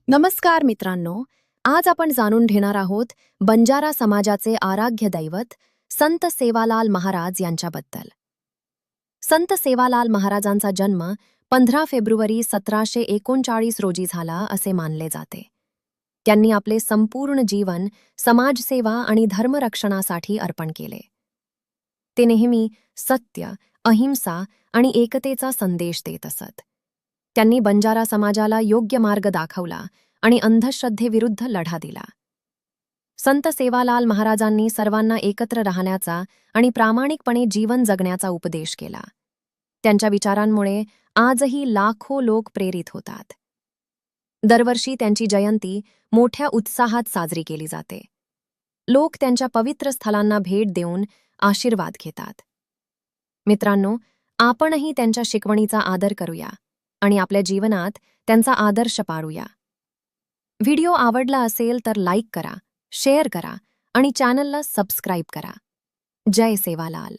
नमस्कार मित्रांनो, आज आपण जाणून घेणार आहोत बंजारा समाजाचे आराध्य दैवत संत सेवालाल महाराज यांच्याबद्दल. संत सेवालाल महाराजांचा जन्म 15 फेब्रुवारी 1739 रोजी झाला असे मानले जाते. त्यांनी आपले संपूर्ण जीवन समाजसेवा आणि धर्मरक्षणासाठी अर्पण केले. ते नेहमी सत्य, अहिंसा आणि एकतेचा संदेश देत असत. त्यांनी बंजारा समाजाला योग्य मार्ग दाखवला आणि अंधश्रद्धेविरुद्ध लढा दिला. संत सेवालाल महाराजांनी सर्वांना एकत्र राहण्याचा आणि प्रामाणिकपणे जीवन जगण्याचा उपदेश केला. त्यांच्या विचारांमुळे आजही लाखो लोक प्रेरित होतात. दरवर्षी त्यांची जयंती मोठ्या उत्साहात साजरी केली जाते. लोक त्यांच्या पवित्र स्थलांना भेट देऊन आशीर्वाद घेतात. मित्रांनो, आपणही त्यांच्या शिकवणीचा आदर करूया आणि आपल्या जीवनात त्यांचा आदर्श पाळूया. व्हिडिओ आवडला असेल तर लाईक करा, शेअर करा आणि चॅनलला सबस्क्राईब करा. जय सेवालाल.